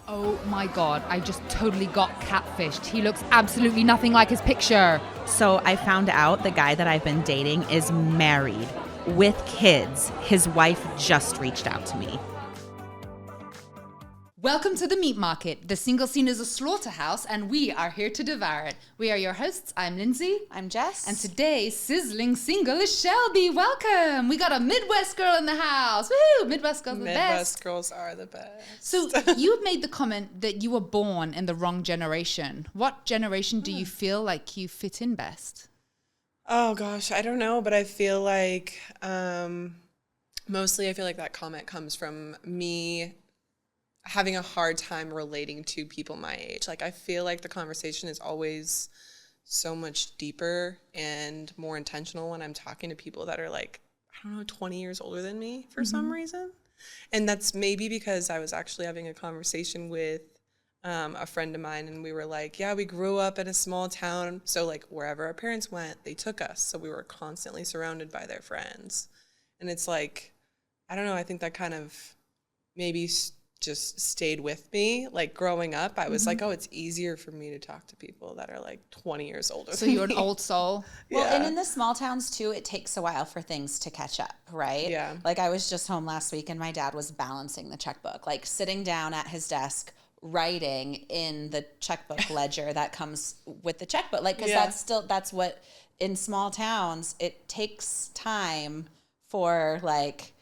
Oh my God, I just totally got catfished. He looks absolutely nothing like his picture. So I found out the guy that I've been dating is married with kids. His wife just reached out to me. Welcome to the meat market. The single scene is a slaughterhouse and we are here to devour it. We are your hosts. I'm Lindsay. I'm Jess. And today's sizzling single is Shelby. Welcome. We got a Midwest girl in the house. Woohoo! Midwest girls are the best. Midwest girls are the best. So you made the comment that you were born in the wrong generation. What generation do you feel like you fit in best? Oh gosh, I don't know, but I feel like mostly I feel like that comment comes from me having a hard time relating to people my age. Like I feel like the conversation is always so much deeper and more intentional when I'm talking to people that are like, I don't know, 20 years older than me for some reason. And that's maybe because I was actually having a conversation with a friend of mine, and we were like, yeah, we grew up in a small town, so like wherever our parents went, they took us, so we were constantly surrounded by their friends. And it's like, I don't know, I think that kind of maybe just stayed with me. Like growing up, I was like, oh, it's easier for me to talk to people that are like 20 years older So than you're me. an old soul. Well, Yeah. and in the small towns too, it takes a while for things to catch up, right? Yeah. Like I was just home last week and my dad was balancing the checkbook, like sitting down at his desk, writing in the checkbook ledger that comes with the checkbook. Like, cause that's what in small towns, it takes time for like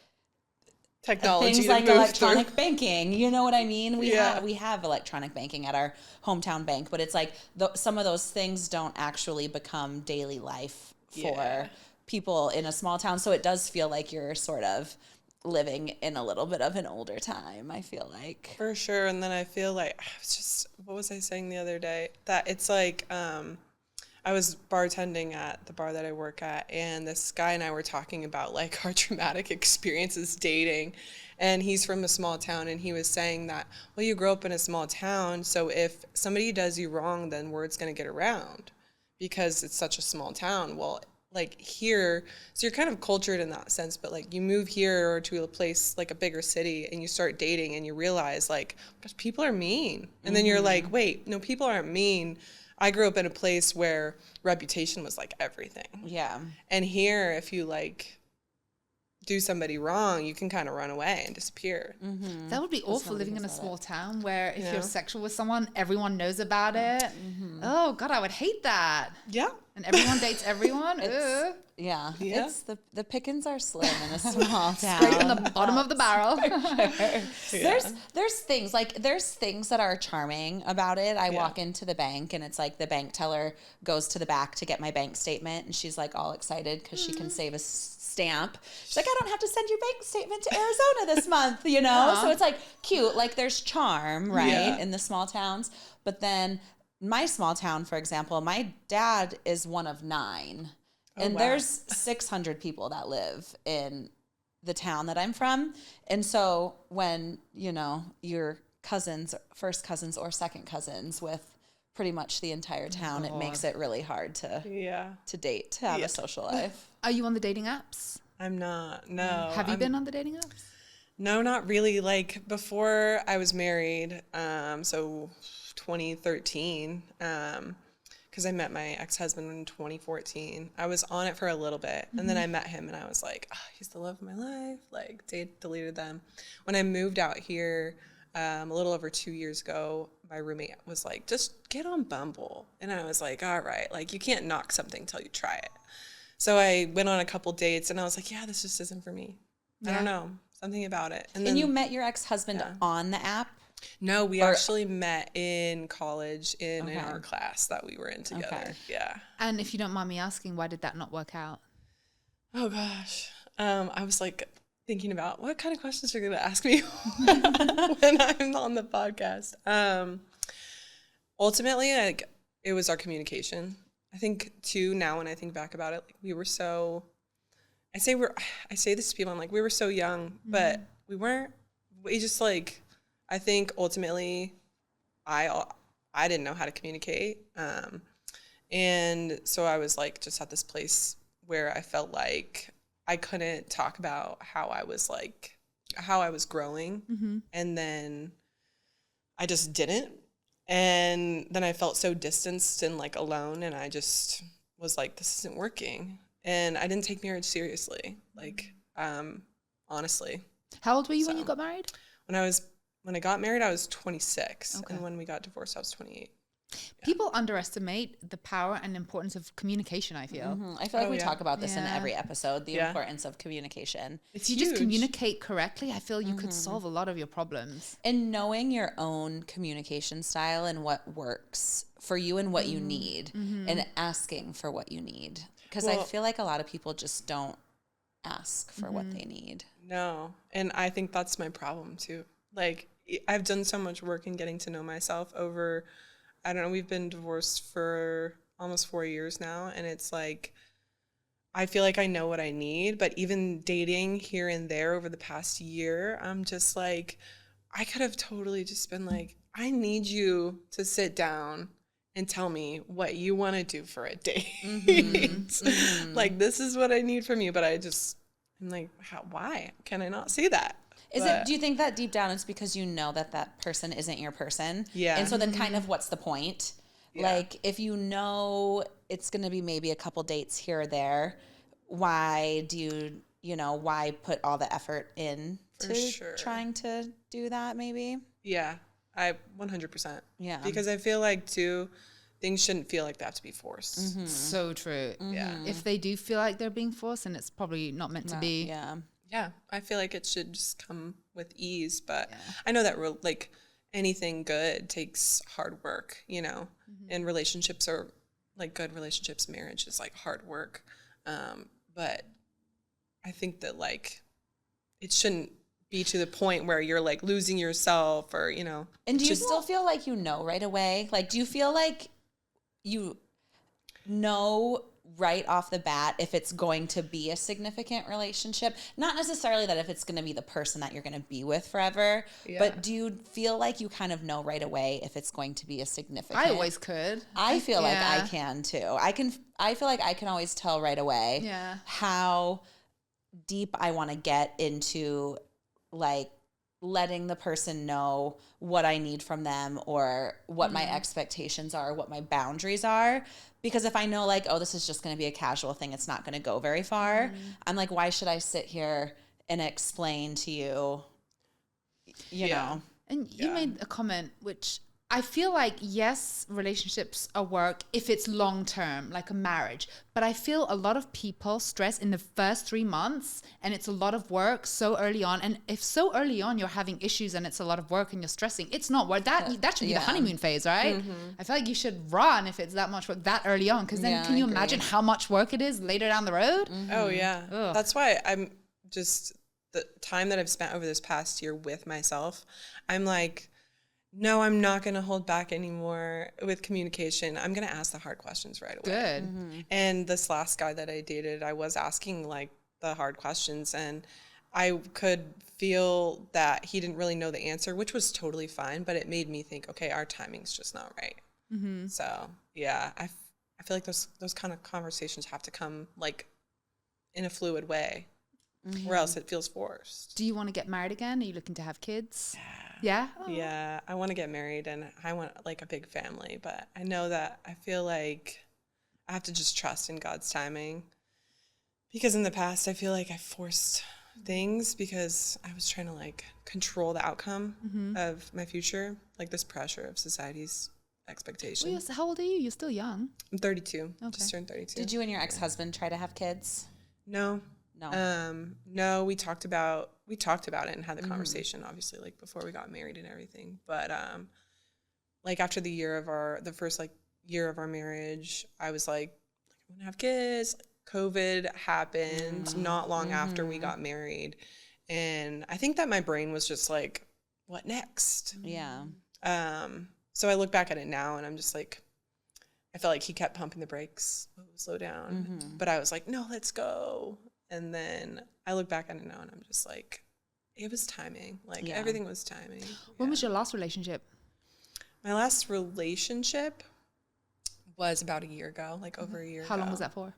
Technology things to like move electronic through. banking. You know what I mean? We Yeah. have electronic banking at our hometown bank, but it's like some of those things don't actually become daily life for people in a small town. So it does feel like you're sort of living in a little bit of an older time, I feel like. For sure. And then I feel like what was I saying the other day? That it's like I was bartending at the bar that I work at, and this guy and I were talking about like our traumatic experiences dating. And he's from a small town, and he was saying that, well, you grow up in a small town, so if somebody does you wrong, then word's going to get around because it's such a small town. Well, like here, so you're kind of cultured in that sense, but like you move here or to a place like a bigger city and you start dating and you realize like, gosh, people are mean. And then you're like, wait, no, people aren't mean. I grew up in a place where reputation was like everything. Yeah. And here, if you like do somebody wrong, you can kind of run away and disappear. That would be awful living in a small town where if Yeah. you're sexual with someone, everyone knows about it. Oh God, I would hate that. Yeah. And everyone dates everyone. Ugh. Yeah. Yeah. It's the pickings are slim in a small town. Right in the bottom of the barrel. There's things that are charming about it. I walk into the bank and it's like the bank teller goes to the back to get my bank statement and she's like all excited because she can save a stamp. She's like, I don't have to send your bank statement to Arizona this month, you know? So it's like cute. Like there's charm, right, in the small towns. But then my small town, for example, my dad is one of 9. And there's 600 people that live in the town that I'm from. And so when, you know, your cousins, first cousins or second cousins with pretty much the entire town, it makes it really hard to date, to have a social life. Are you on the dating apps? I'm not. No. Have you been on the dating apps? No, not really. Like before I was married, so 2013, because I met my ex-husband in 2014. I was on it for a little bit, and then I met him, and I was like, oh, he's the love of my life. Like, deleted them. When I moved out here a little over 2 years ago, my roommate was like, just get on Bumble. And I was like, all right, like, you can't knock something till you try it. So I went on a couple dates, and I was like, yeah, this just isn't for me. I don't know. Something about it. And then you met your ex-husband on the app? No, we actually met in college in an art class that we were in together. Okay. Yeah. And if you don't mind me asking, why did that not work out? Oh gosh. I was like thinking about what kind of questions you're going to ask me when I'm on the podcast. Ultimately, like it was our communication. I think too, now when I think back about it, like we were so, I say this to people, I'm like, we were so young, but we just like, I think ultimately I didn't know how to communicate. And so I was like just at this place where I felt like I couldn't talk about how I was growing. And then I just didn't. And then I felt so distanced and like alone, and I just was like, this isn't working. And I didn't take marriage seriously, like, honestly. How old were you when you got married? When I got married, I was 26, Okay. and when we got divorced, I was 28. People underestimate the power and importance of communication, I feel. I feel like we yeah. talk about this in Yeah. every episode, the Yeah. importance of communication. It's If you huge. just communicate correctly, I feel you could solve a lot of your problems. And knowing your own communication style and what works for you and what you need, and asking for what you need. Because I Well- feel like a lot of people just don't ask for what they need. No, and I think that's my problem too. Like, I've done so much work in getting to know myself over, I don't know, we've been divorced for almost 4 years now, and it's like, I feel like I know what I need, but even dating here and there over the past year, I'm just like, I could have totally just been like, I need you to sit down and tell me what you want to do for a date. Like, this is what I need from you, but I'm like, why can I not see that? Do you think that deep down it's because you know that that person isn't your person? Yeah. And so then kind of what's the point? Yeah. Like, if you know it's going to be maybe a couple dates here or there, why do why put all the effort in to sure. trying to do that maybe? Yeah, I 100%. Yeah. Because I feel like, too, things shouldn't feel like they have to be forced. So true. Yeah. If they do feel like they're being forced, then it's probably not meant to be. Yeah. Yeah, I feel like it should just come with ease. But I know that, like, anything good takes hard work, and relationships are, like, good relationships, marriage is, like, hard work. But I think that, like, it shouldn't be to the point where you're, like, losing yourself or, And do you still feel like you know right away? Like, do you feel like you know right off the bat if it's going to be a significant relationship? Not necessarily that if it's going to be the person that you're going to be with forever, but do you feel like you kind of know right away if it's going to be a significant? I always could. I feel like I Yeah. can too. I feel like I can always tell right away Yeah. how deep I want to get into, like, letting the person know what I need from them or what my expectations are, what my boundaries are. Because if I know, like, oh, this is just going to be a casual thing, it's not going to go very far, I'm like, why should I sit here and explain to you, you know? And you made a comment which I feel like, yes, relationships are work if it's long term, like a marriage. But I feel a lot of people stress in the first 3 months and it's a lot of work so early on. And if so early on you're having issues and it's a lot of work and you're stressing, it's not work. That should be the honeymoon phase, right? I feel like you should run if it's that much work that early on. Because then Yeah, can you I agree. imagine how much work it is later down the road? Oh, yeah. Ugh. That's why I'm just, the time that I've spent over this past year with myself, I'm like, no, I'm not going to hold back anymore with communication. I'm going to ask the hard questions right away. Good. And this last guy that I dated, I was asking, like, the hard questions, and I could feel that he didn't really know the answer, which was totally fine, but it made me think, okay, our timing's just not right. So, yeah, I feel like those kind of conversations have to come, like, in a fluid way, or else it feels forced. Do you want to get married again? Are you looking to have kids? Yeah? Oh. Yeah, I want to get married, and I want, like, a big family, but I know that I feel like I have to just trust in God's timing, because in the past I feel like I forced things because I was trying to, like, control the outcome of my future, like this pressure of society's expectation. Well, how old are you? You're still young. I'm 32. Okay. Just turned 32. Did you and your ex-husband try to have kids? No. No. No, we talked about it and had the conversation, obviously, like, before we got married and everything. But like, after the first year of our marriage, I was like, I'm gonna have kids. COVID happened not long after we got married, and I think that my brain was just like, what next? Yeah. So I look back at it now, and I'm just like, I felt like he kept pumping the brakes, slow down, but I was like, no, let's go. And then I look back at it now, and I'm just like, it was timing. Like, everything was timing. When was your last relationship? My last relationship was about a year ago, like over a year ago. How long was that for?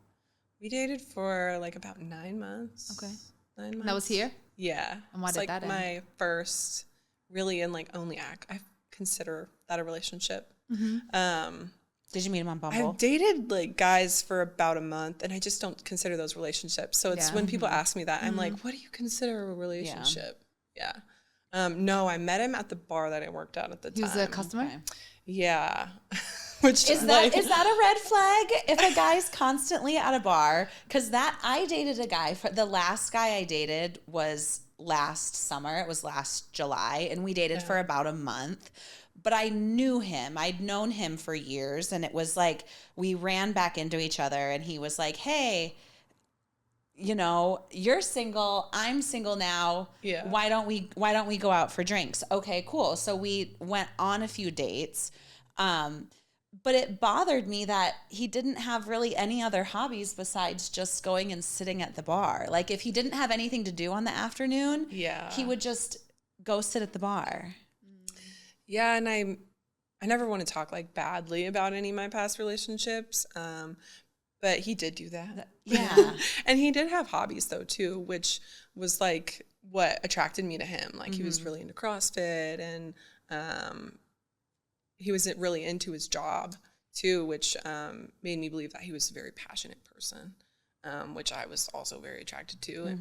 We dated for, like, about 9 months. Okay. 9 months. That was here? Yeah. And why It's did like that end? my first really and, like, only consider that a relationship. Did you meet him on Bumble? I've dated like guys for about a month, and I just don't consider those relationships. So it's when people ask me that, I'm like, what do you consider a relationship? Yeah. No, I met him at the bar that I worked at the time. He was a customer? Okay. Yeah. Which is that a red flag if a guy's constantly at a bar? Because I dated a guy, the last guy I dated was last summer. It was last July, and we dated for about a month. But I knew him. I'd known him for years, and it was like we ran back into each other, and he was like, hey, you're single, I'm single now. Yeah. Why don't we go out for drinks? Okay, cool. So we went on a few dates. But it bothered me that he didn't have really any other hobbies besides just going and sitting at the bar. Like if he didn't have anything to do on the afternoon, he would just go sit at the bar. Yeah, and I never want to talk like badly about any of my past relationships, but he did do that. Yeah. And he did have hobbies though too, which was like what attracted me to him. Like he was really into CrossFit, and he was really into his job too, which made me believe that he was a very passionate person, which I was also very attracted to.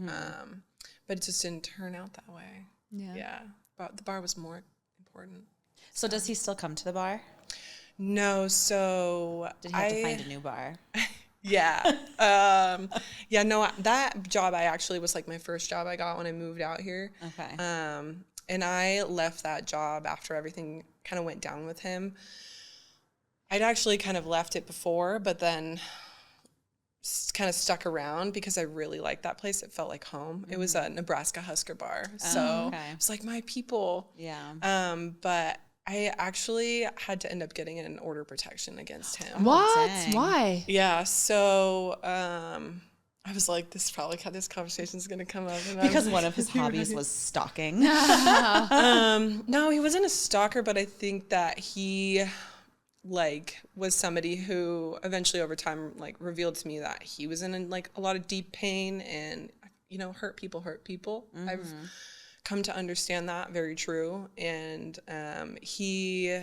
But it just didn't turn out that way. Yeah. But the bar was more important. So does he still come to the bar? No, so did he have to find a new bar? Yeah. No, that job I actually was like my first job I got when I moved out here. Okay. And I left that job after everything kind of went down with him. I'd actually kind of left it before, but then kind of stuck around because I really liked that place. It felt like home. It was a Nebraska Husker bar. So it was like my people. Yeah. But I actually had to end up getting an order of protection against him. What? Dang. Why? Yeah. So I was like, this is probably how this conversation is going to come up. And because one of his hobbies was stalking. No, he wasn't a stalker, but I think that he like was somebody who eventually over time like revealed to me that he was in like a lot of deep pain, and hurt people hurt people. I've come to understand that, very true. And he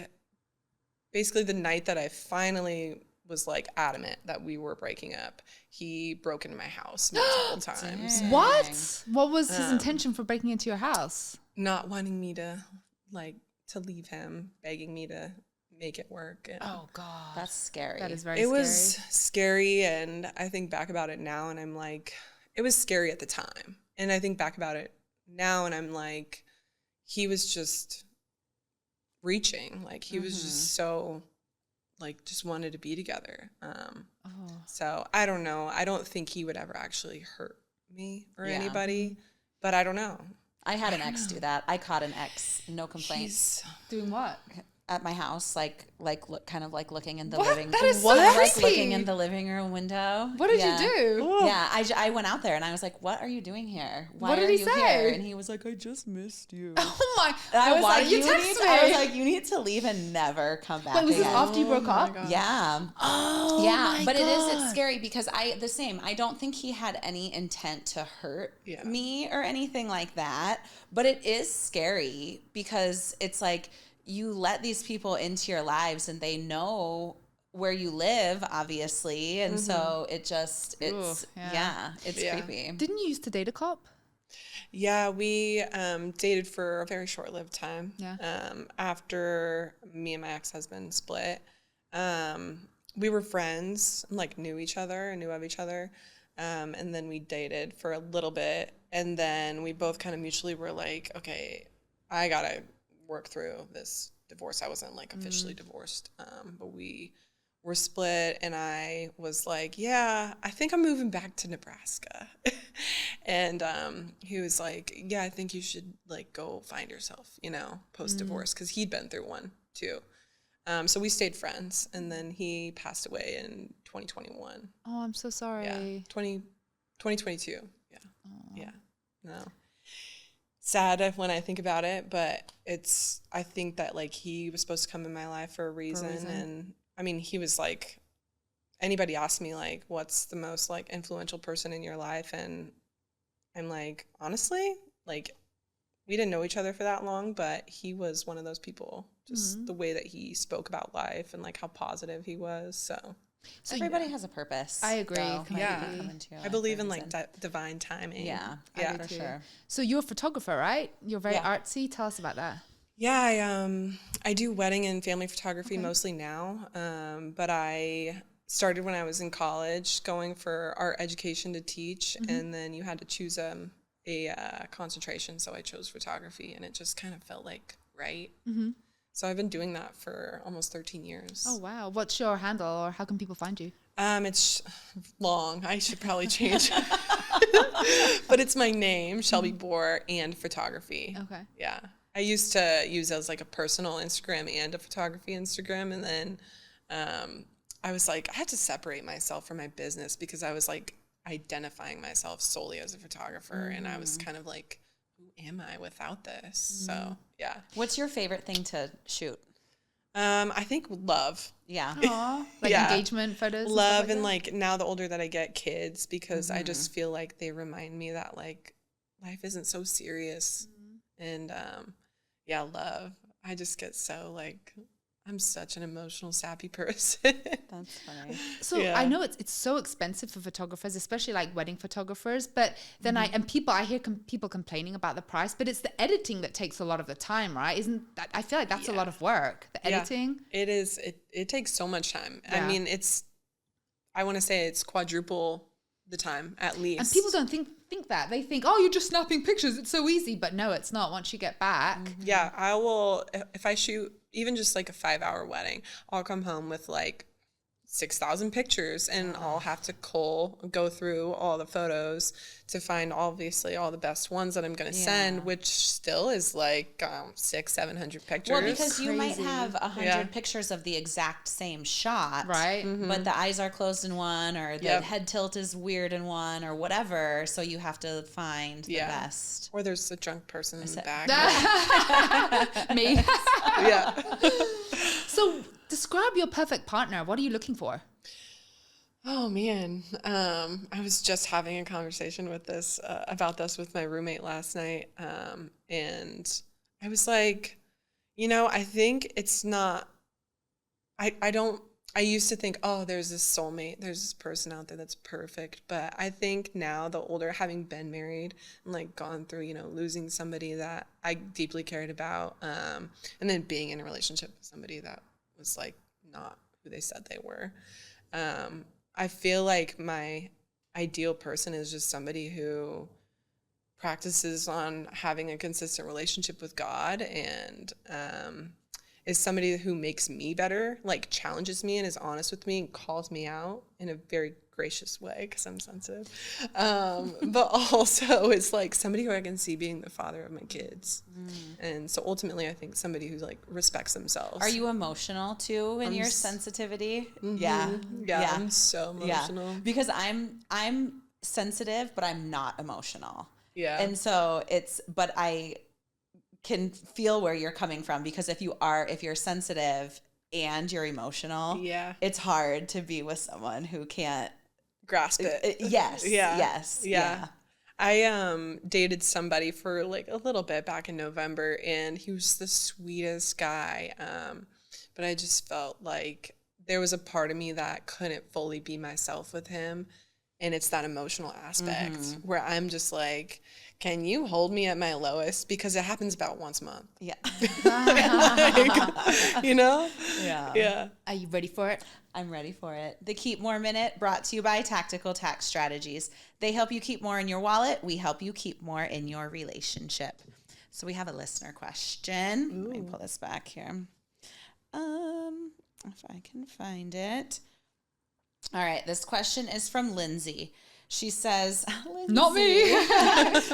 basically, the night that I finally was like adamant that we were breaking up, he broke into my house multiple times. What was his intention for breaking into your house? Not wanting me to leave him, begging me to make it work. And oh God, that's scary. That is very it scary. was scary, and I think back about it now and I'm like, it was scary at the time, and I think back about it now and I'm like, he was just reaching, like he was just so like just wanted to be together. So I don't know, I don't think he would ever actually hurt me or anybody, but I don't know. I had an ex do that. I caught an ex, no complaints. Doing what? At my house, kind of looking in the What? living room. That is so Like creepy. looking in the living room window. What did you do? Yeah, I went out there and I was like, "What are you doing here? Why What did are he you say? here?" And he was like, "I just missed you." Oh my! And I was why like, did you text me? I was like, "You need to leave and never come back." Wait, was this again. after you broke up? Yeah. Oh Yeah, my but God. it's scary because I don't think he had any intent to hurt me or anything like that. But it is scary because it's like you let these people into your lives and they know where you live, obviously. And so it's creepy. Didn't you used to date a cop? Yeah, we dated for a very short-lived time. Yeah. After me and my ex-husband split, we were friends, like knew of each other, and then we dated for a little bit, and then we both kind of mutually were like, okay, I gotta work through this divorce. I wasn't like officially divorced, but we were split, and I was like, yeah, I think I'm moving back to Nebraska. And he was like, yeah, I think you should like go find yourself, post-divorce, because he'd been through one too. So we stayed friends, and then he passed away in 2021. Oh, I'm so sorry. Yeah, 2022. Yeah. Aww. Yeah. No. Sad when I think about it, but I think that like he was supposed to come in my life for a reason. And I mean, he was like, anybody asked me like, what's the most like influential person in your life? And I'm like, honestly, like we didn't know each other for that long, but he was one of those people, just the way that he spoke about life and like how positive he was. So everybody has a purpose. I agree. though, when Yeah. you come into your I life believe for a in like reason. divine timing. Yeah, Yeah. for sure. So you're a photographer, right? You're very Yeah. artsy. Tell us about that. Yeah, I do wedding and family photography mostly now, but I started when I was in college going for art education to teach, and then you had to choose a concentration, so I chose photography, and it just kind of felt like right. So I've been doing that for almost 13 years. Oh, wow. What's your handle, or how can people find you? It's long. I should probably change. But it's my name, Shelby Bohr, and photography. Okay. Yeah. I used to use it as like a personal Instagram and a photography Instagram. And then I was like, I had to separate myself from my business because I was like identifying myself solely as a photographer. And I was kind of like, who am I without this? So, yeah. What's your favorite thing to shoot? I think love. Yeah. Aww. Like Yeah. engagement photos? Love and and stuff like now the older that I get, kids, because I just feel like they remind me that like life isn't so serious. And yeah, love. I just get so like I'm such an emotional sappy person. That's funny. So Yeah. I know it's so expensive for photographers, especially like wedding photographers. But then I hear people complaining about the price, but it's the editing that takes a lot of the time, right? Isn't that? I feel like that's a lot of work. The Yeah. editing. It is. It takes so much time. Yeah. I mean, I want to say it's quadruple the time at least. And people don't think that. They think, oh, you're just snapping pictures. It's so easy. But no, it's not once you get back. Yeah, I will. If I shoot even just like a 5-hour wedding, I'll come home with like 6,000 pictures, and I'll have to go through all the photos to find obviously all the best ones that I'm going to send, which still is like 600-700 pictures. Well, because you might Crazy. have 100 Yeah. pictures of the exact same shot. Right. But the eyes are closed in one, or the Yep. head tilt is weird in one, or whatever. So you have to find the best. Or there's a drunk person in the back. Me. Yeah. So describe your perfect partner. What are you looking for? Oh man, I was just having a conversation about this with my roommate last night, and I was like, I think it's not. I used to think, oh, there's this soulmate, there's this person out there that's perfect, but I think now, the older, having been married and like gone through, losing somebody that I deeply cared about, and then being in a relationship with somebody that was like not who they said they were. I feel like my ideal person is just somebody who practices on having a consistent relationship with God, and is somebody who makes me better, like challenges me and is honest with me and calls me out in a very gracious way because I'm sensitive. But also is like somebody who I can see being the father of my kids. And so ultimately I think somebody who like respects themselves. Are you emotional too in your sensitivity? Yeah, I'm so emotional. Yeah. Because I'm sensitive, but I'm not emotional. Yeah. And so but I can feel where you're coming from, because if you're sensitive and you're emotional, it's hard to be with someone who can't grasp it. Yes. Yeah. Yes. Yeah. I dated somebody for like a little bit back in November, and he was the sweetest guy. But I just felt like there was a part of me that couldn't fully be myself with him. And it's that emotional aspect where I'm just like, can you hold me at my lowest? Because it happens about once a month. Yeah. Like, Yeah. Yeah. Are you ready for it? I'm ready for it. The Keep More Minute, brought to you by Tactical Tax Strategies. They help you keep more in your wallet. We help you keep more in your relationship. So we have a listener question. Let me pull this back here. If I can find it. All right, this question is from Lindsay. She says, Lindsay, Not me.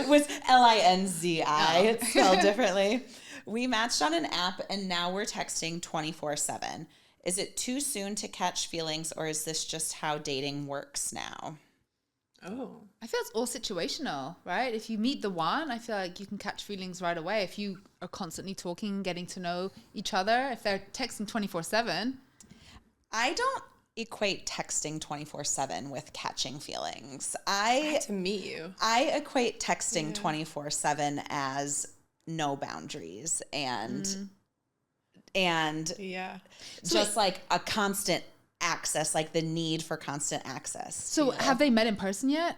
with Linzi. It's spelled differently. We matched on an app and now we're texting 24/7. Is it too soon to catch feelings, or is this just how dating works now? Oh. I feel it's all situational, right? If you meet the one, I feel like you can catch feelings right away. If you are constantly talking and getting to know each other, if they're texting 24/7. I don't equate texting 24/7 with catching feelings. I had to meet you. I equate texting 24/7 as no boundaries and Yeah. just like a constant access, like the need for constant access. So have they met in person yet?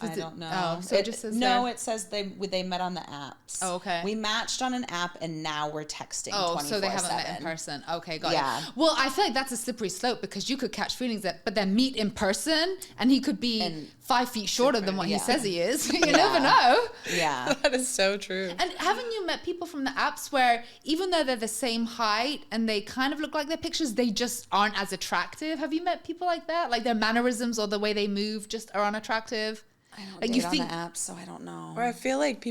I don't know. Oh, so it just says it says they met on the apps. Oh, okay. We matched on an app and now we're texting. Oh, 24/7. so they haven't met in person. Okay, got Yeah. it. Well, I feel like that's a slippery slope because you could catch feelings but then meet in person and he could be 5 feet shorter than what he says he is. You never know. Yeah. That is so true. And haven't you met people from the apps where even though they're the same height and they kind of look like their pictures, they just aren't as attractive? Have you met people like that? Like their mannerisms or the way they move just are unattractive? I don't Like date you on think the apps, so I don't know. Or I feel like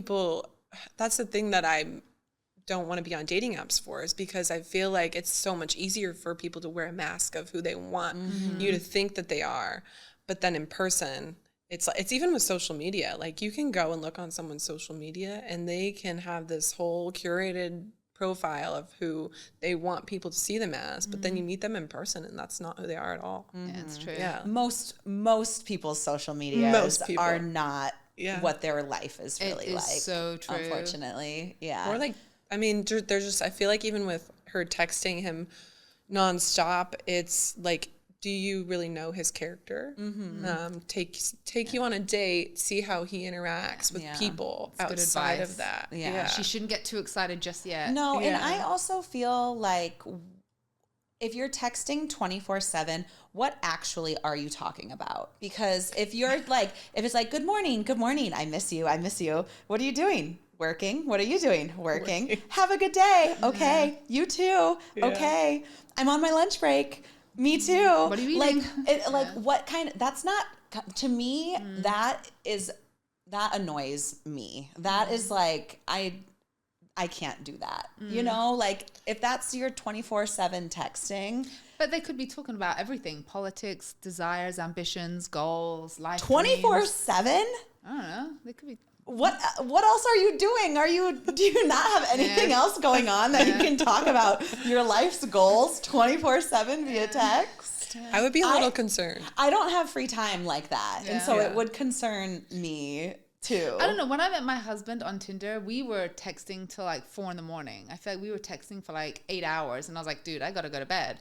that's the thing that I don't want to be on dating apps for, is because I feel like it's so much easier for people to wear a mask of who they want you to think that they are. But then in person, it's even with social media. Like you can go and look on someone's social media and they can have this whole curated profile of who they want people to see them as, but then you meet them in person and that's not who they are at all. Yeah, it's true. Yeah. Most people's social media are not what their life is really like. So true. Unfortunately. Yeah. Or like, I mean, there's just, I feel like even with her texting him nonstop, it's like, do you really know his character? Take you on a date, see how he interacts with people outside of that. Yeah. She shouldn't get too excited just yet. No, and I also feel like if you're texting 24/7, what actually are you talking about? Because if it's like, good morning, I miss you. What are you doing? Working. What are you doing? Working. Have a good day. Okay. Yeah. You too. Yeah. Okay. I'm on my lunch break. Me too. What are you eating? What kind of, that's not, to me, that annoys me. That is like, I can't do that. You know, like if that's your 24/7 texting. But they could be talking about everything: politics, desires, ambitions, goals, life. 24/7? I don't know. They could be. What else are you doing? Do you not have anything else going on that you can talk about your life's goals 24/7 via text? I would be a little concerned. I don't have free time like that. And so it would concern me too. I don't know. When I met my husband on Tinder, we were texting till like 4 a.m. I feel like we were texting for like 8 hours and I was like, dude, I got to go to bed.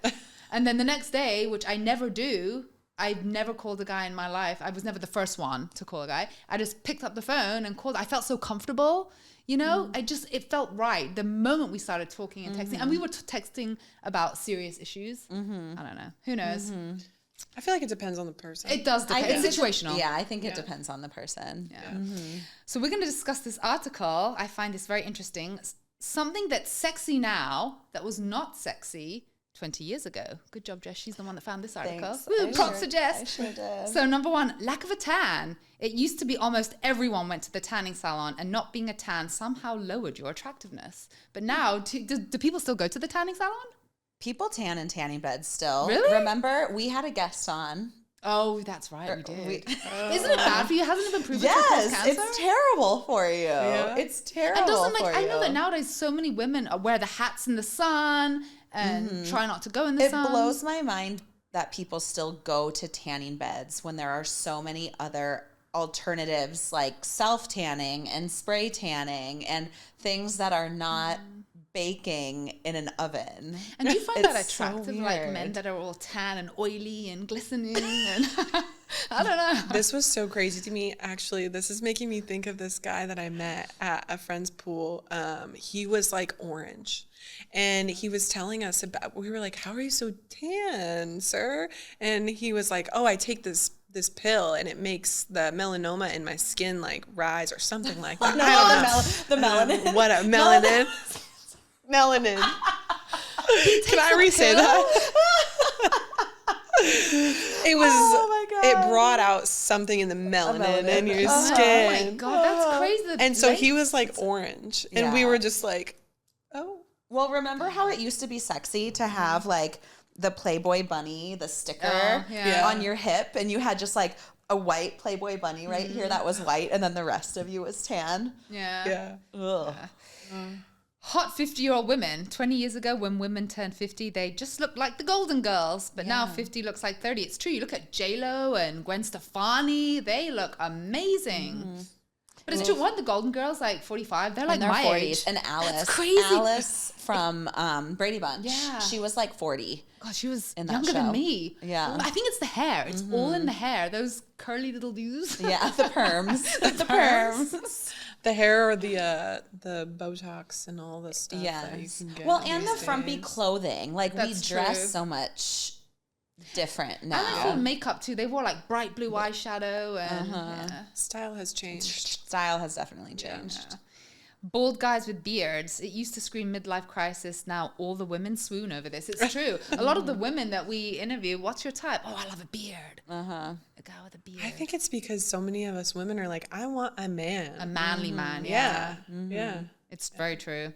And then the next day, which I never do, I've never called a guy in my life. I was never the first one to call a guy. I just picked up the phone and called. I felt so comfortable, you know? It felt right the moment we started talking and texting. And we were texting about serious issues. I don't know. Who knows? I feel like it depends on the person. It does depend. It's situational. I think it depends on the person. Yeah. So we're going to discuss this article. I find this very interesting. Something that's sexy now that was not sexy 20 years ago. Good job, Jess. She's the one that found this article. Woo, props to Jess. I sure did. So number 1, lack of a tan. It used to be almost everyone went to the tanning salon and not being a tan somehow lowered your attractiveness. But now, do people still go to the tanning salon? People tan in tanning beds still. Really? Remember, we had a guest on. Oh, that's right. We did. Isn't it bad for you? Hasn't it been proven to cause cancer? It's terrible for you. Yeah. It's terrible I know that nowadays so many women wear the hats in the sun and try not to go in the sun. It blows my mind that people still go to tanning beds when there are so many other alternatives like self-tanning and spray tanning and things that are not baking in an oven. And do you find that attractive, so like men that are all tan and oily and glistening and I don't know. This was so crazy to me. Actually, this is making me think of this guy that I met at a friend's pool. He was like orange. And he was telling us we were like, how are you so tan, sir? And he was like, oh, I take this pill and it makes the melanoma in my skin like rise or something like that. The melanin. What a melanin. Melanin. Can I re-say that? It was. Oh my God. It brought out something in the melanin in your skin. Oh my God, that's crazy. And so he was like orange, and we were just like, oh. Well, remember how it used to be sexy to have like the Playboy bunny, the sticker on your hip, and you had just like a white Playboy bunny right here that was white, and then the rest of you was tan. Yeah. Ugh. Hot 50-year-old women. 20 years ago, when women turned 50, they just looked like the Golden Girls. But now 50 looks like 30. It's true. You look at J-Lo and Gwen Stefani. They look amazing. But it's true. Weren't the Golden Girls like 45? They're like in their my 40s. age. And Alice. That's crazy. Alice from Brady Bunch. Yeah. She was like 40. God, she was in that younger show. than me. Yeah. I think it's the hair. It's all in the hair. Those curly little dudes. Yeah, the perms. the perms. The hair or the Botox and all the stuff that you can get. Well, and the these frumpy days. clothing. Like, That's we dress true. so much different now. And I feel makeup too. They wore like bright blue eyeshadow and yeah. Style has changed. Style has definitely changed. Bald guys with beards. It used to scream midlife crisis. Now all the women swoon over this. It's true. A lot of the women that we interview, what's your type? Oh, I love a beard. A guy with a beard. I think it's because so many of us women are like, I want a man. A manly man. Yeah. Yeah. Yeah. It's very true.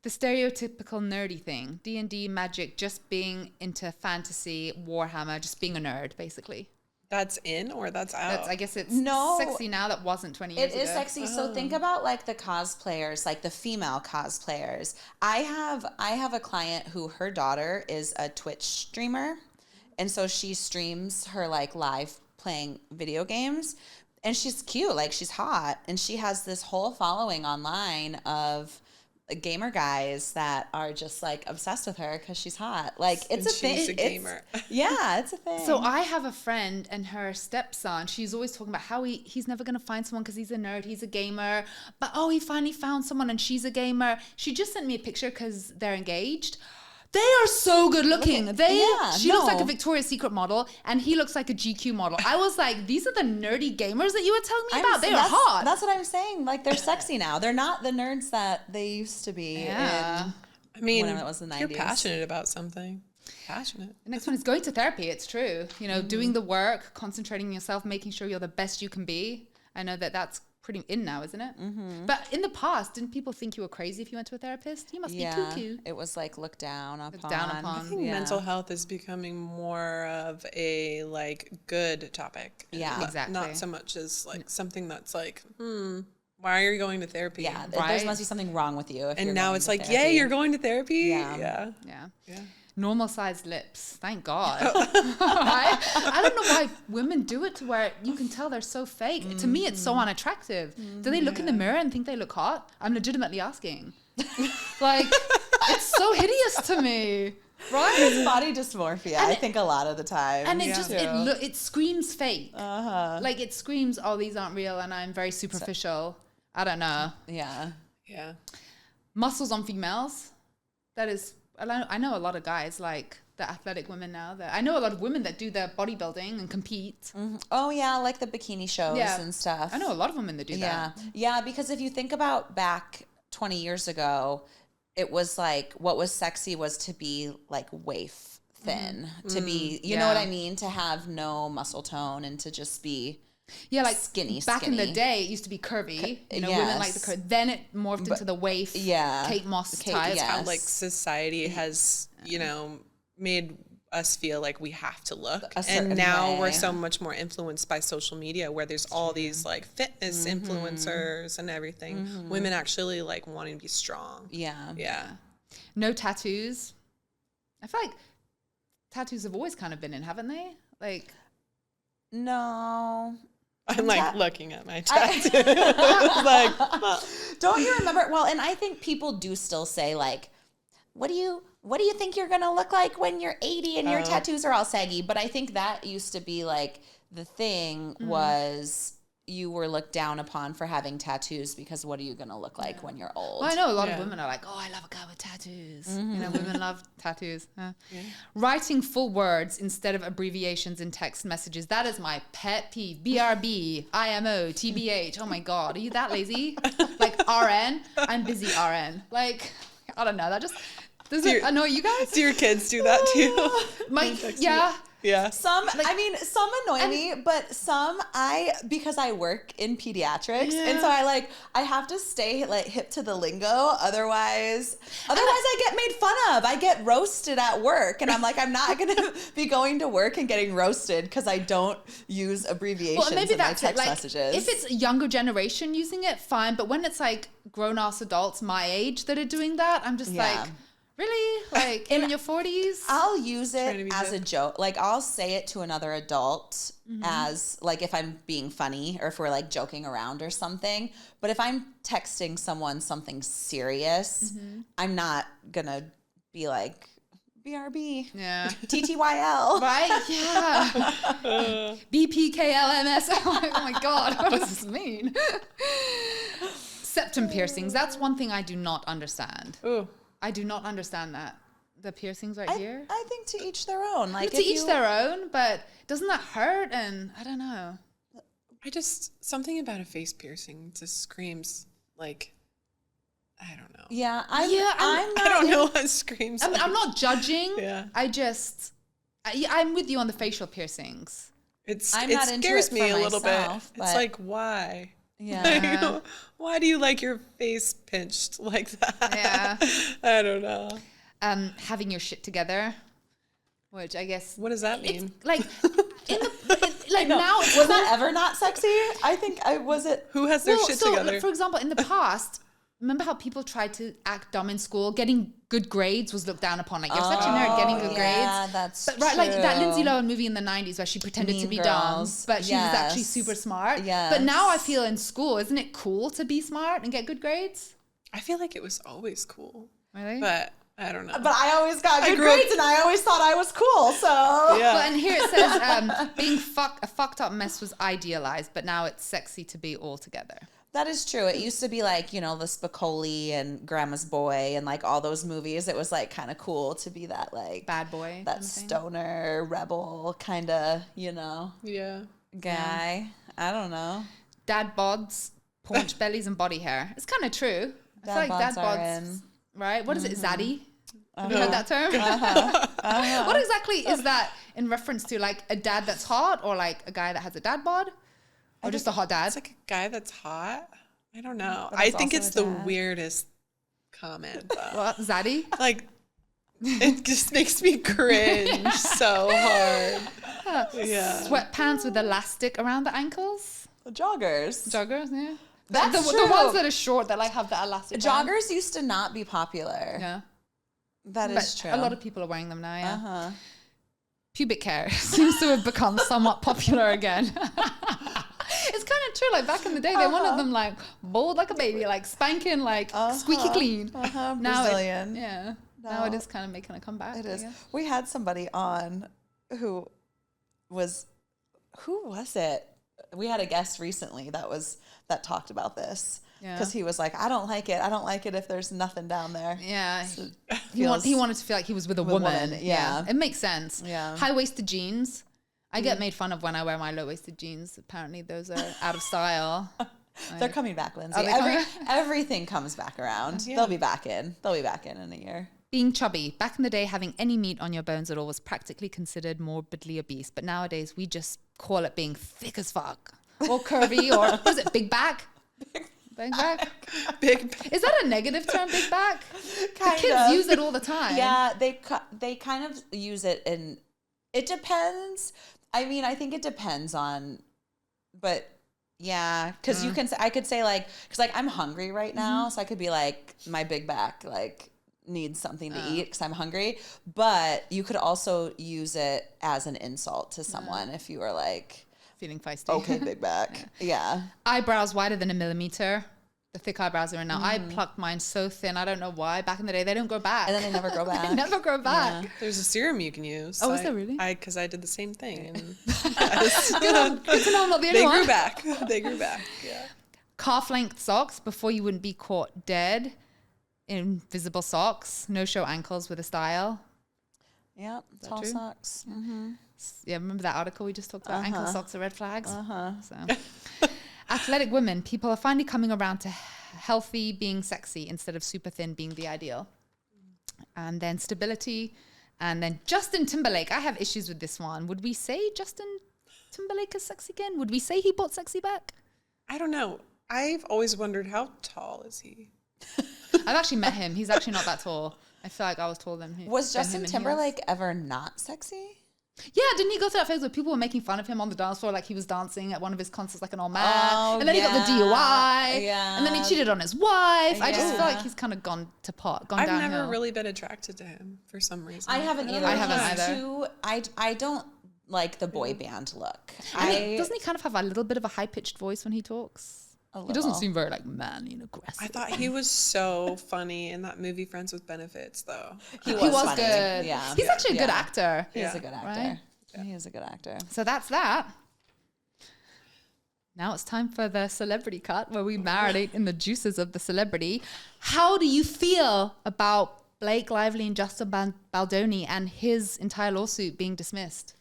The stereotypical nerdy thing. D&D, magic, just being into fantasy, Warhammer, just being a nerd, basically. That's in or that's out? I guess it's No. sexy now. That wasn't 20 years It ago. is sexy. So think about like the cosplayers, like the female cosplayers. I have a client who her daughter is a Twitch streamer. And so she streams her like live playing video games. And she's cute, like she's hot. And she has this whole following online of gamer guys that are just like obsessed with her because she's hot. Like it's a thing. She's a gamer. Yeah, it's a thing. So I have a friend and her stepson. She's always talking about how he's never going to find someone because he's a nerd, he's a gamer. But he finally found someone and she's a gamer. She just sent me a picture because they're engaged. They are so good looking. She looks like a Victoria's Secret model and he looks like a GQ model. I was like, these are the nerdy gamers that you were telling me about. They are hot. That's what I'm saying. Like they're sexy now. They're not the nerds that they used to be. Yeah. I mean, whenever it was the 90s. you're passionate about something. Passionate. The next one is going to therapy. It's true. You know, doing the work, concentrating on yourself, making sure you're the best you can be. I know that that's pretty in now, isn't it? But in the past, didn't people think you were crazy if you went to a therapist? You must be cuckoo. It was like looked down upon. I think mental health is becoming more of a like good topic. Yeah, exactly. Not so much as like something that's like, why are you going to therapy? Yeah, Right. there must be something wrong with you. If And you're now going it's to like, therapy. yay, you're going to therapy? Yeah. Yeah. Normal sized lips. Thank God. I don't know why women do it to where you can tell they're so fake. To me, it's so unattractive. Do they look in the mirror and think they look hot? I'm legitimately asking. Like, it's so hideous to me. Right? It's body dysmorphia, I think a lot of the time. And it screams fake. Like it screams, oh, these aren't real and I'm very superficial. I don't know. Yeah. Yeah. Muscles on females. That is, I know a lot of guys like the athletic women now. I know a lot of women that do their bodybuilding and compete. Oh, yeah, like the bikini shows and stuff. I know a lot of women that do that. Yeah, because if you think about back 20 years ago, it was like what was sexy was to be like waif thin, to be, you know what I mean? To have no muscle tone and to just be like skinny. Back in the day, it used to be curvy. Women like the curve. Then it morphed into the waif. Yeah. Kate Moss type. yes. How like society has, made us feel like we have to look. And now we're so much more influenced by social media where there's all these like fitness influencers and everything. Women actually like wanting to be strong. Yeah. No tattoos. I feel like tattoos have always kind of been in, haven't they? Like, No. I'm like looking at my tattoo. Like, don't you remember? Well, and I think people do still say like, what do you think you're going to look like when you're 80 and your tattoos are all saggy? But I think that used to be like the thing was you were looked down upon for having tattoos because what are you going to look like when you're old? Well, I know a lot of women are like, oh, I love a guy with tattoos. Women love tattoos. Writing full words instead of abbreviations in text messages. That is my pet peeve. BRB, IMO, TBH. Oh my God. Are you that lazy? Like RN? I'm busy RN. Like, I don't know. That just doesn't annoy you guys? do your kids do that too? Yeah. Some annoy me, but some because I work in pediatrics, and so I have to stay like hip to the lingo. Otherwise I get made fun of. I get roasted at work, and I'm like, I'm not gonna be going to work and getting roasted because I don't use abbreviations in my text messages. If it's a younger generation using it, fine. But when it's like grown ass adults my age that are doing that, I'm just like, Really? Like in your 40s? I'll use Trying to it be as a hip. joke. Like I'll say it to another adult as like if I'm being funny or if we're like joking around or something. But if I'm texting someone something serious, I'm not gonna be like BRB, Yeah. TTYL. Right? Yeah. BPKLMS. Oh my God. What does this mean? Septum piercings. That's one thing I do not understand. Ooh. I do not understand that. The piercings right here. I think to each their own. Like To each their own, but doesn't that hurt? And I don't know. Something about a face piercing just screams like, I don't know. Yeah, I'm I don't know what screams like. I'm not judging. Yeah. I'm with you on the facial piercings. It not into scares it me for a little myself, bit. It's but- like, why? Yeah. Like, why do you like your face pinched like that? Yeah. I don't know. Having your shit together, which I guess What does that mean? it's like now it's Was that ever not sexy? I think I was it. Who has their shit so, together? for example, in the past, remember how people tried to act dumb in school? Getting good grades was looked down upon. Like, you're such a nerd getting good Yeah, grades. that's But right, like that true. Lindsay Lohan movie in the 90s where she pretended to Mean be Girls. dumb, but she was actually Yes. super smart. Yes. But now I feel in school, isn't it cool to be smart and get good grades? I feel like it was always cool, Really? but I don't know. But I always got good grew up- grades, and I always thought I was cool. So yeah. Well, and here it says being a fucked up mess was idealized, but now it's sexy to be all together. that is true. It used to be like, you know, the Spicoli and Grandma's Boy and like all those movies. It was like kind of cool to be that like Bad boy. that kind of thing. stoner rebel kind of, you know, Yeah. guy. I don't know. Dad bods, paunch bellies, and body hair. It's kind of true. I feel Dad like dad bods are bods, in. right? What is it, zaddy? Have you No. heard that term? What exactly is that in reference to? Like a dad that's hot, or like a guy that has a dad bod, or just a hot dad? It's like a guy that's hot. I don't know. But I he's think also it's a the dad. weirdest comment. Though. What, zaddy? Like, it just makes me cringe so hard. Yeah. Sweatpants with elastic around the ankles. The joggers. Joggers, yeah. That's the true. ones that are short that like have the elastic. band. Joggers used to not be popular. Yeah. That But is true. a lot of people are wearing them now, yeah. Uh-huh. Pubic hair seems to have become somewhat popular again. It's kind of true. Like back in the day, they wanted them like bald like a baby, like spanking, like squeaky clean. Now Brazilian. Now it is kind of making a comeback. It I is. guess. We had somebody on who was it? We had a guest recently that talked about this. Yeah. Because he was like, I don't like it. I don't like it if there's nothing down there. Yeah. So He wanted to feel like he was with a woman. yeah. It makes sense. Yeah. High-waisted jeans. I get made fun of when I wear my low-waisted jeans. Apparently those are out of style. They're coming back, Lindsay. Are they coming Everything comes back around. Yeah. They'll be back in. They'll be back in a year. Being chubby. Back in the day, having any meat on your bones at all was practically considered morbidly obese. But nowadays, we just call it being thick as fuck. Or curvy, or what is it, big back? Big back? Big. Is that a negative term, big back? Kind the kids of. use it all the time. Yeah, they kind of use it, and it depends. I mean, I think it depends on, but yeah, because I could say like, because like I'm hungry right now, so I could be like, my big back like needs something to eat because I'm hungry. But you could also use it as an insult to someone if you were like, Feeling feisty. okay, big back, yeah. Eyebrows wider than a millimeter. The thick eyebrows are in now. I plucked mine so thin. I don't know why. Back in the day, they don't grow back. And then they never grow back. They never grow back. There's a serum you can use. Oh, is there really? Because I did the same thing. And Good to know I'm not the only they one. grew back. They grew back. Yeah. Calf-length socks before you wouldn't be caught dead. Invisible socks. No-show ankles with a style. Yeah, tall true? socks. Yeah, remember that article we just talked about? Ankle socks are red flags. So, athletic women. People are finally coming around to healthy being sexy instead of super thin being the ideal. And then stability. And then Justin Timberlake. I have issues with this one. Would we say Justin Timberlake is sexy again? Would we say he brought sexy back? I don't know. I've always wondered, how tall is he? I've actually met him. He's actually not that tall. I feel like I was taller than him. Was than Justin him in heels. Timberlake ever not sexy? Yeah, didn't he go through that phase where people were making fun of him on the dance floor, like he was dancing at one of his concerts like an old man, and then he got the DUI, and then he cheated on his wife. I just feel like he's kind of gone downhill. I've never really been attracted to him for some reason. I haven't either. I haven't either. I don't like the boy band look. Doesn't he kind of have a little bit of a high-pitched voice when he talks? He doesn't seem very like manly and aggressive. I thought he was so funny in that movie Friends with Benefits, though. He was funny. good. Yeah, he's actually a good actor. He is a good actor. Right? Yeah. He is a good actor. So that's that. Now it's time for the celebrity cut, where we marinate in the juices of the celebrity. How do you feel about Blake Lively and Justin Baldoni and his entire lawsuit being dismissed?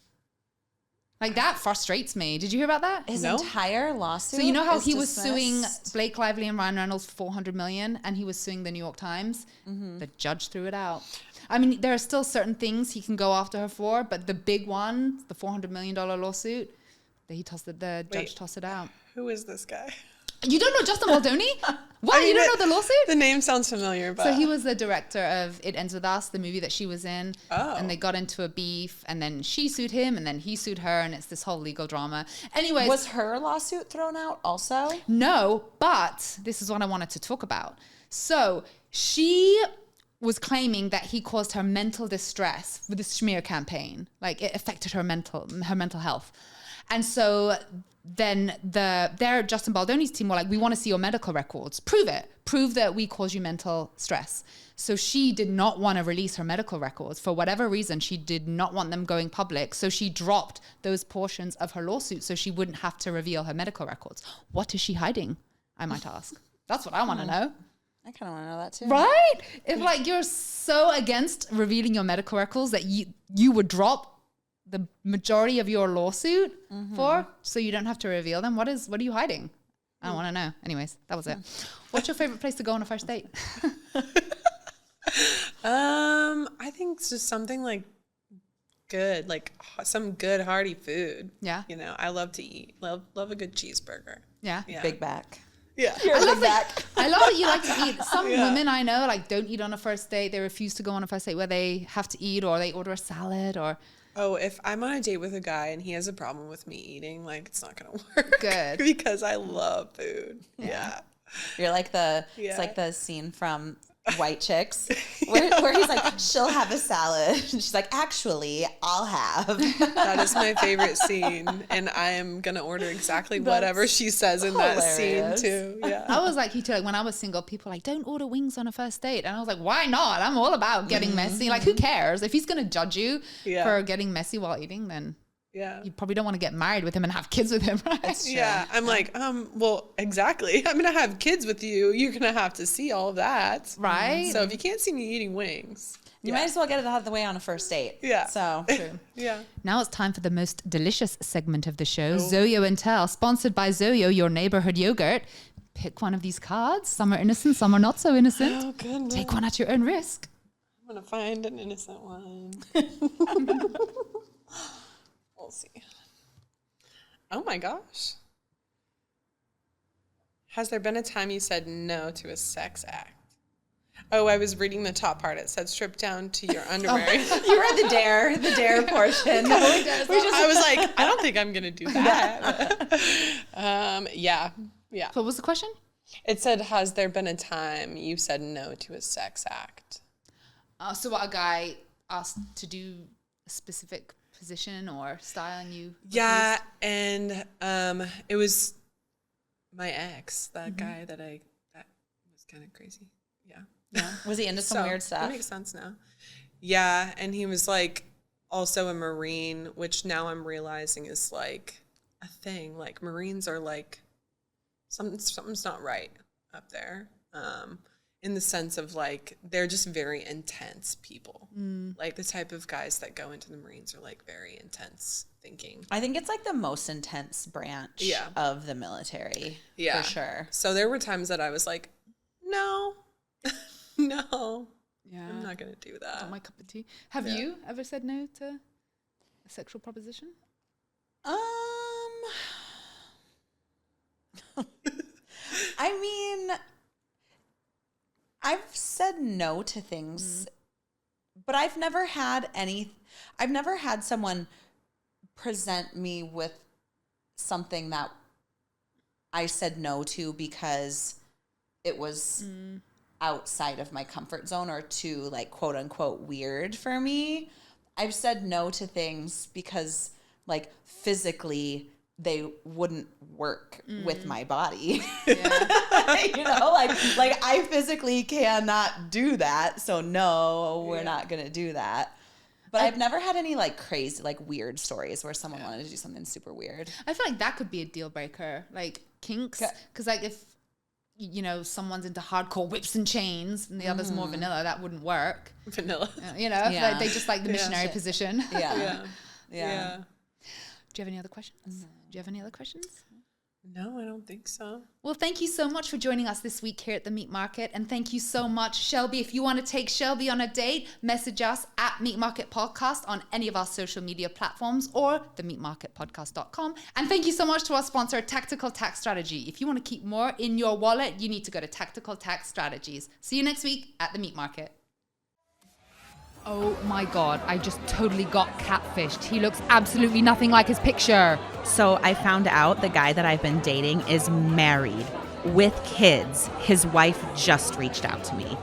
Like, that frustrates me. Did you hear about that? His entire lawsuit. So you know how he was dismissed? suing Blake Lively and Ryan Reynolds for $400 million, and he was suing the New York Times? The judge threw it out. I mean, there are still certain things he can go after her for, but the big one, the $400 million lawsuit, the judge tossed it out. Who is this guy? You don't know Justin Baldoni? What? You don't know the lawsuit? The name sounds familiar, but... So he was the director of It Ends With Us, the movie that she was in. Oh. And they got into a beef, and then she sued him, and then he sued her, and it's this whole legal drama. Anyways. Was her lawsuit thrown out also? No, but this is what I wanted to talk about. So she was claiming that he caused her mental distress with the smear campaign. Like, it affected her mental health. And so then their Justin Baldoni's team were like, we want to see your medical records. Prove it. Prove that we caused you mental stress. So she did not want to release her medical records. For whatever reason, she did not want them going public. So she dropped those portions of her lawsuit so she wouldn't have to reveal her medical records. What is she hiding, I might ask? That's what I want to know. I kind of want to know that too. Right? If like you're so against revealing your medical records that you would drop the majority of your lawsuit for, so you don't have to reveal them. What are you hiding? I don't want to know. Anyways, that was it. What's your favorite place to go on a first date? I think it's just something like good, like some good hearty food. Yeah. You know, I love to eat. Love a good cheeseburger. Yeah. Big back. Yeah. I love that you like to eat. Some women I know like don't eat on a first date. They refuse to go on a first date where they have to eat, or they order a salad, or... Oh, if I'm on a date with a guy and he has a problem with me eating, like, it's not gonna work. Good. Because I love food. Yeah. You're like it's like the scene from White Chicks where he's like, she'll have a salad. And she's like, actually, I'll have. That is my favorite scene. And I am gonna order exactly whatever she says in that scene too. Yeah. I was like you too. Like when I was single, people were like, don't order wings on a first date. And I was like, why not? I'm all about getting messy. Like, who cares? If he's gonna judge you for getting messy while eating, then you probably don't want to get married with him and have kids with him, right? That's true. Yeah, I'm like, well, exactly. I'm gonna have kids with you. You're gonna have to see all of that, right? So if you can't see me eating wings, you might as well get it out of the way on a first date. Yeah. So true. Yeah. Now it's time for the most delicious segment of the show, Zoyo and Tell, sponsored by Zoyo, your neighborhood yogurt. Pick one of these cards. Some are innocent, some are not so innocent. Oh goodness. Take one at your own risk. I'm gonna find an innocent one. We'll see. Oh my gosh. Has there been a time you said no to a sex act? Oh, I was reading the top part. It said strip down to your underwear. You read the dare portion. I was like, I don't think I'm going to do that. Yeah. So what was the question? It said, has there been a time you said no to a sex act? So what, a guy asked to do a specific position or style and you refused? Yeah, and it was my ex, that guy that was kind of crazy. Yeah. Was he into some weird stuff? That makes sense now. Yeah, and he was like also a Marine, which now I'm realizing is like a thing. Like Marines are like something's not right up there. In the sense of like they're just very intense people. Like the type of guys that go into the Marines are like very intense thinking. I think it's like the most intense branch of the military. Yeah. For sure. So there were times that I was like, no, no, Yeah. I'm not going to do that. Not my cup of tea. Have you ever said no to a sexual proposition? I mean, I've said no to things, but I've never had someone present me with something that I said no to because it was outside of my comfort zone or too, like, quote unquote weird for me. I've said no to things because, like, physically they wouldn't work with my body. Yeah. You know, like I physically cannot do that. So no, we're not going to do that. But I've never had any, like, crazy, like, weird stories where someone wanted to do something super weird. I feel like that could be a deal breaker, like kinks. Because, like, if, you know, someone's into hardcore whips and chains and the other's more vanilla, that wouldn't work. Vanilla. You know, like they just like the missionary position. Yeah. Do you have any other questions? Do you have any other questions? No, I don't think so. Well, thank you so much for joining us this week here at the Meat Market. And thank you so much, Shelby. If you want to take Shelby on a date, message us at Meat Market Podcast on any of our social media platforms or themeatmarketpodcast.com. And thank you so much to our sponsor, Tactical Tax Strategy. If you want to keep more in your wallet, you need to go to Tactical Tax Strategies. See you next week at the Meat Market. Oh my God, I just totally got catfished. He looks absolutely nothing like his picture. So I found out the guy that I've been dating is married with kids. His wife just reached out to me.